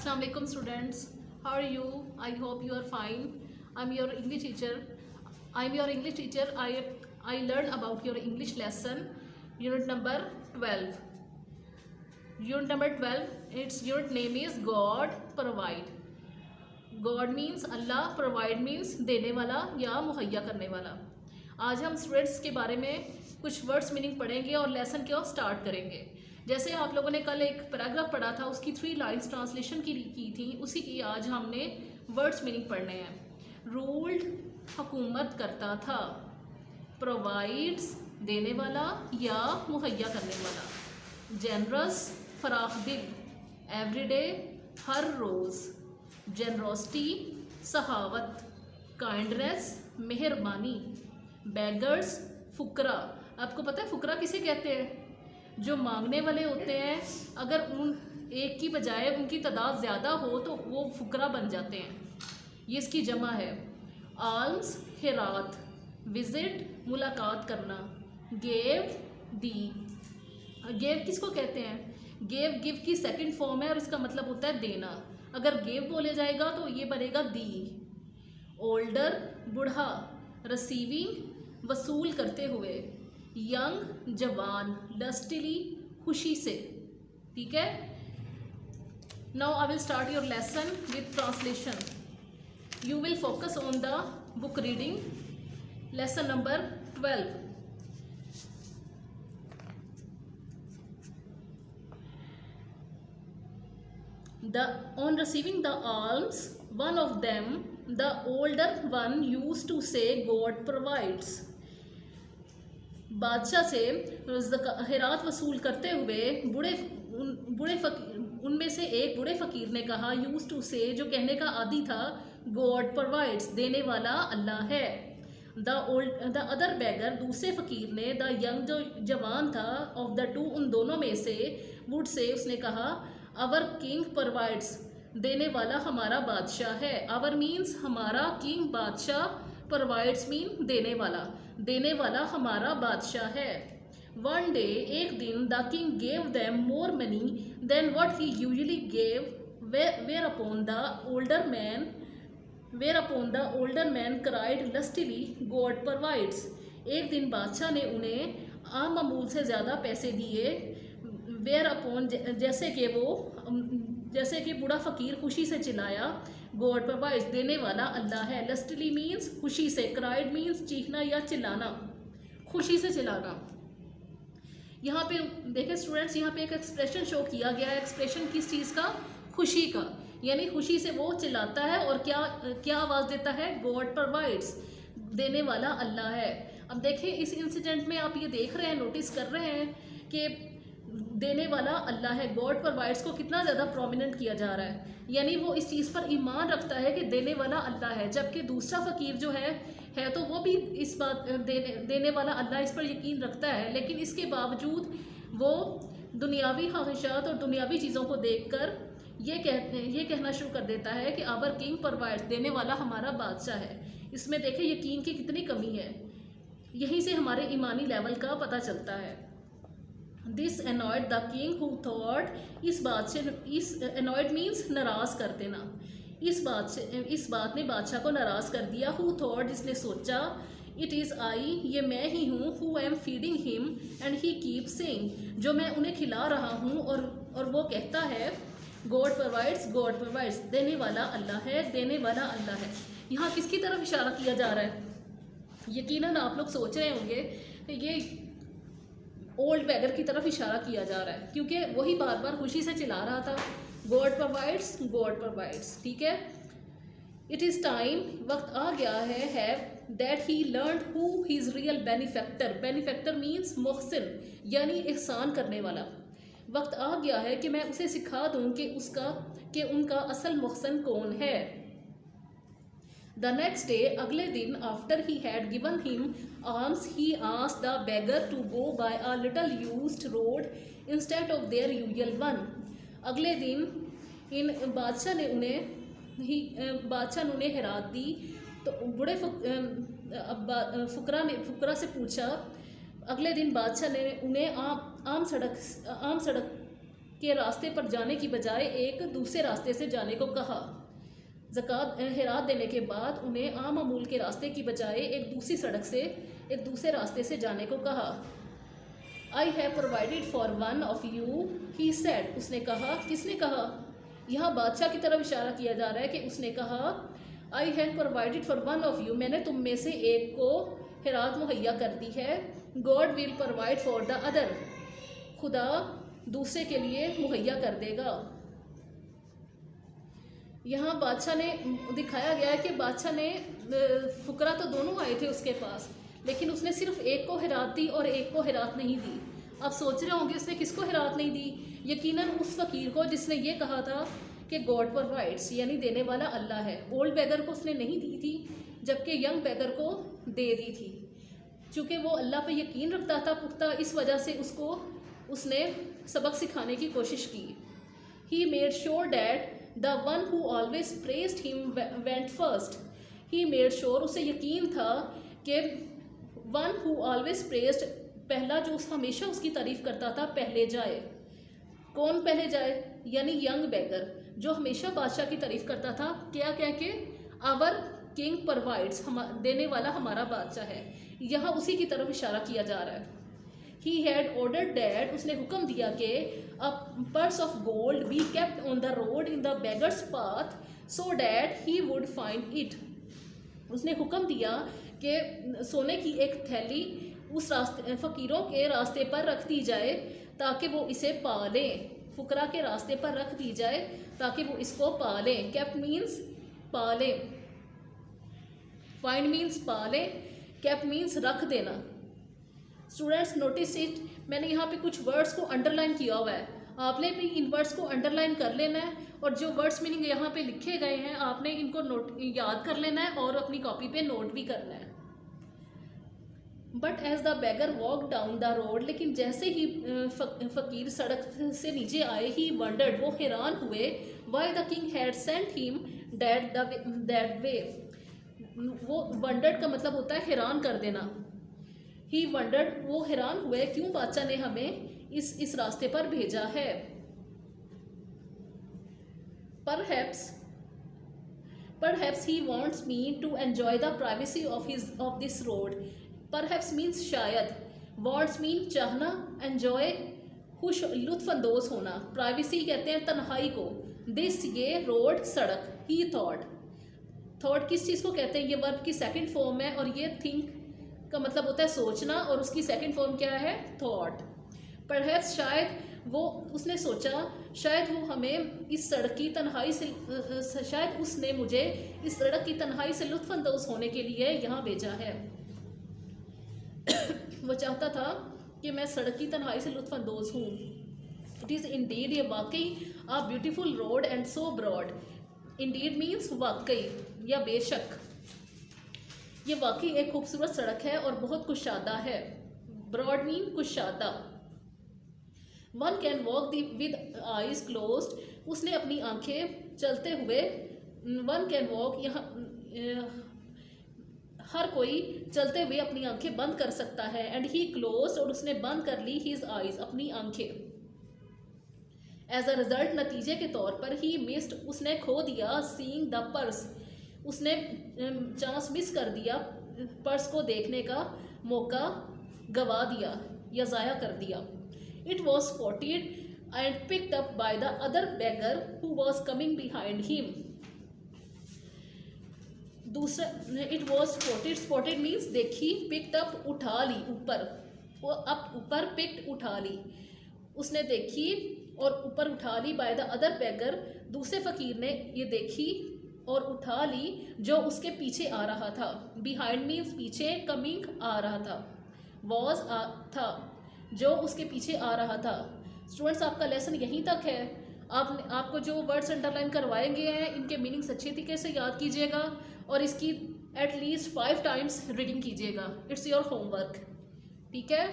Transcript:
Assalamu alaikum students. How are you? I hope you are fine. I'm your English teacher. I learned about your English lesson, unit number 12. Unit number 12, its unit name is God Provide. God means Allah, provide means देने वाला या मुहैया करने वाला। आज हम students के बारे में कुछ वर्ड्स मीनिंग पढ़ेंगे और लेसन को स्टार्ट करेंगे। जैसे आप लोगों ने कल एक पैराग्राफ पढ़ा था, उसकी 3 लाइन्स ट्रांसलेशन की थी, उसी की आज हमने वर्ड्स मीनिंग पढ़ने हैं। रूल्ड हुकूमत करता था, प्रोवाइड्स देने वाला या मुहैया करने वाला, जेनरस फराख दिल, एवरीडे हर रोज़, जेनरोसिटी सहावत, काइंडनेस मेहरबानी, बेगर्स फुकरा। आपको पता है फुकरा किसे कहते हैं? जो मांगने वाले होते हैं, अगर उन एक की बजाय उनकी तादाद ज़्यादा हो तो वो फुकरा बन जाते हैं, ये इसकी जमा है। आल्म्स खैरात, विज़िट मुलाकात करना, गेव दी। गेव किसको कहते हैं? गेव गिव की सेकंड फॉर्म है और इसका मतलब होता है देना। अगर गेव बोले जाएगा तो ये बनेगा दी। ओल्डर बूढ़ा, रिसीविंग वसूल करते हुए, यंग जवान, लस्टली खुशी से। ठीक है, now I will start your lesson with translation. You will focus on the book reading, lesson number 12। On receiving the alms, one of them, the older one, used to say, God provides. बादशाह से खैरात वसूल करते हुए उनमें से एक बूढ़े फ़कीर ने कहा, यूज टू से, जो कहने का आदी था, गॉड प्रोवाइड्स, देने वाला अल्लाह है। द अदर बैगर, दूसरे फ़कीर ने, द यंग, जो जवान था, ऑफ द टू, उन दोनों में से, वुड से, उसने कहा, आवर किंग प्रोवाइड्स, देने वाला हमारा बादशाह है। आवर मीन्स हमारा, किंग बादशाह, प्रोवाइड्स मीन देने वाला हमारा बादशाह है। वन डे, एक दिन, the king gave them more money than what he usually gave, whereupon the older man cried lustily, God provides. एक दिन बादशाह ने उन्हें आम मामूल से ज़्यादा पैसे दिए। वेयर अपॉन, जैसे कि बूढ़ा फ़कीर खुशी से चिल्लाया, गॉड प्रोवाइड्स, देने वाला अल्लाह है। लस्टली मीन्स खुशी से, क्राइड मीन्स चीखना या चिल्लाना, खुशी से चिल्लाना। यहाँ पे देखें स्टूडेंट्स, यहाँ पे एक एक्सप्रेशन शो किया गया है। एक्सप्रेशन किस चीज़ का? खुशी का, यानी खुशी से वो चिल्लाता है और क्या आवाज़ देता है? गॉड प्रोवाइड्स, देने वाला अल्लाह है। अब देखें इस इंसिडेंट में आप ये देख रहे हैं, नोटिस कर रहे हैं कि देने वाला अल्लाह है, गॉड प्रोवाइड्स को कितना ज़्यादा प्रोमिनेंट किया जा रहा है, यानी वो इस चीज़ पर ईमान रखता है कि देने वाला अल्लाह है। जबकि दूसरा फ़कीर जो है तो वो भी इस बात देने वाला अल्लाह, इस पर यकीन रखता है, लेकिन इसके बावजूद वो दुनियावी ख्वाहिशात और दुनियावी चीज़ों को देखकर ये कहना शुरू कर देता है कि आवर किंग प्रोवाइड्स, देने वाला हमारा बादशाह है। इसमें देखें यकीन की कितनी कमी है। यहीं से हमारे ईमानी लेवल का पता चलता है। This annoyed the king who thought, इस annoyed मीन्स नाराज़ कर देना। इस बात ने बादशाह को नाराज़ कर दिया। who thought, जिसने सोचा, it is I, ये मैं ही हूँ, who am feeding him and he keeps saying, जो मैं उन्हें खिला रहा हूँ और वो कहता है, God provides, देने वाला अल्लाह है। यहाँ किसकी तरफ इशारा किया जा रहा है? यकीनन आप लोग सोच रहे होंगे ये ओल्ड बैगर की तरफ इशारा किया जा रहा है, क्योंकि वही बार बार खुशी से चिल्ला रहा था, गॉड प्रोवाइड्स। ठीक है, इट इज़ टाइम, वक्त आ गया है that he learn who his real benefactor means मुहसिन, यानी एहसान करने वाला। वक्त आ गया है कि मैं उसे सिखा दूँ कि उनका असल मुहसिन कौन है। द नेक्स्ट डे, अगले दिन, after he had given him arms, he asked the beggar to go by a little used road instead of their usual one. अगले दिन बादशाह ने उन्हें हिरात दी, तो बूढ़े फुकरा से पूछा। अगले दिन बादशाह ने उन्हें आम सड़क के रास्ते पर जाने की बजाय एक दूसरे रास्ते से जाने को कहा। ज़कात हिरात देने के बाद उन्हें आम अमूल के रास्ते की बजाय एक दूसरी सड़क से एक दूसरे रास्ते से जाने को कहा। I have provided for one of you he said, उसने कहा। किसने कहा? यहाँ बादशाह की तरफ इशारा किया जा रहा है कि उसने कहा I have provided for one of you, मैंने तुम में से एक को हिरात मुहैया कर दी है। God will provide for the other, खुदा दूसरे के लिए मुहैया कर देगा। यहाँ बादशाह ने दिखाया गया है कि बादशाह ने फुकरा तो दोनों आए थे उसके पास, लेकिन उसने सिर्फ एक को हिरात दी और एक को हिरात नहीं दी। आप सोच रहे होंगे उसने किसको हिरात नहीं दी? यकीनन उस फकीर को जिसने ये कहा था कि गॉड प्रोवाइड्स, यानी देने वाला अल्लाह है। ओल्ड बेगर को उसने नहीं दी थी, जबकि यंग बेगर को दे दी थी। चूँकि वो अल्लाह पे यकीन रखता था पुख्ता, इस वजह से उसने सबक सिखाने की कोशिश की। He made sure that the one who always praised him went first. He made sure, उसे यकीन था कि वन हु ऑलवेज प्रेज्ड, पहला जो हमेशा उसकी तारीफ करता था, पहले जाए। कौन पहले जाए? यानी यंग बेगर, जो हमेशा बादशाह की तारीफ करता था। क्या कह के? आवर किंग प्रोवाइड्स, देने वाला हमारा बादशाह है। यहाँ उसी की तरफ इशारा किया जा रहा है। ही हैड ऑर्डर्ड डैट, उसने हुक्म दिया कि a purse of gold be kept on the road in the beggars path so that he would find it. उसने हुक्म दिया कि सोने की एक थैली उस रास्ते फ़कीरों के रास्ते पर रख दी जाए ताकि वो इसे पा लें। फुकरा के रास्ते पर रख दी जाए ताकि वो इसको पा लें। केप्ट मीन्स पा लें, फाइंड मीन्स पा लें, केप्ट मीन्स रख देना। स्टूडेंट्स नोटिस इट, मैंने यहाँ पे कुछ वर्ड्स को अंडरलाइन किया हुआ है, आपने भी इन वर्ड्स को अंडरलाइन कर लेना है। और जो वर्ड्स मीनिंग यहाँ पे लिखे गए हैं आपने इनको याद कर लेना है और अपनी कॉपी पे नोट भी करना है। But as the beggar walk down the road, लेकिन जैसे ही फ़कीर सड़क से नीचे आए, ही वंडर्ड, वो हैरान हुए, why the king had sent him that way. वो वंडर्ड का मतलब होता है हैरान कर देना। ही वंडर्ड, वो हैरान हुए क्यों बादशाह ने हमें इस रास्ते पर भेजा है। Perhaps he wants me to enjoy the privacy of this road. Perhaps means शायद, wants mean चाहना, enjoy खुश लुत्फानंदोज होना, प्राइवेसी कहते हैं तन्हाई को। दिस ये रोड सड़क, ही थॉट किस चीज़ को कहते हैं? ये वर्ब की सेकंड फॉर्म है और ये थिंक का मतलब होता है सोचना, और उसकी सेकंड फॉर्म क्या है? थॉट। परहैप्स शायद, वो उसने सोचा शायद वो हमें इस सड़क की तन्हाई से, शायद उसने मुझे इस सड़क की तन्हाई से लुत्फानंदोज होने के लिए यहाँ भेजा है। वो चाहता था कि मैं सड़क की तन्हाई से लुत्फानंदोज हूँ। इट इज़ इंडीड, ये वाकई, a beautiful road and so broad. Indeed means वाकई या बेशक, ये वाकई एक खूबसूरत सड़क है और बहुत कुशादा है। ब्रॉड मीन कुशादा। One can walk with eyes closed, उसने अपनी आंखें चलते हुए, वन कैन वॉक, यहाँ हर कोई चलते हुए अपनी आंखें बंद कर सकता है। एंड ही क्लोज्ड, और उसने बंद कर ली, हिज आइज, अपनी आंखें। एज अ रिजल्ट, नतीजे के तौर पर, ही मिस्ड, उसने खो दिया, सीइंग द पर्स, उसने चांस मिस कर दिया, पर्स को देखने का मौका गवा दिया या ज़ाया कर दिया। It was spotted and picked up by the other beggar who was coming behind him. दूसरा, it was spotted, spotted means देखी, पिक्ड अप उठा ली, ऊपर, वो अप ऊपर, पिक्ड उठा ली, उसने देखी और ऊपर उठा ली, बाय द अदर बेगर, दूसरे फकीर ने ये देखी और उठा ली जो उसके पीछे आ रहा था। बिहाइंड मीन्स पीछे, कमिंग आ रहा था, वॉज था जो उसके पीछे आ रहा था। स्टूडेंट्स आपका लेसन यहीं तक है। आपको जो वर्ड्स अंडरलाइन करवाए गए हैं इनके मीनिंग्स अच्छे तरीके से याद कीजिएगा और इसकी एटलीस्ट 5 टाइम्स रीडिंग कीजिएगा। इट्स योर होमवर्क, ठीक है।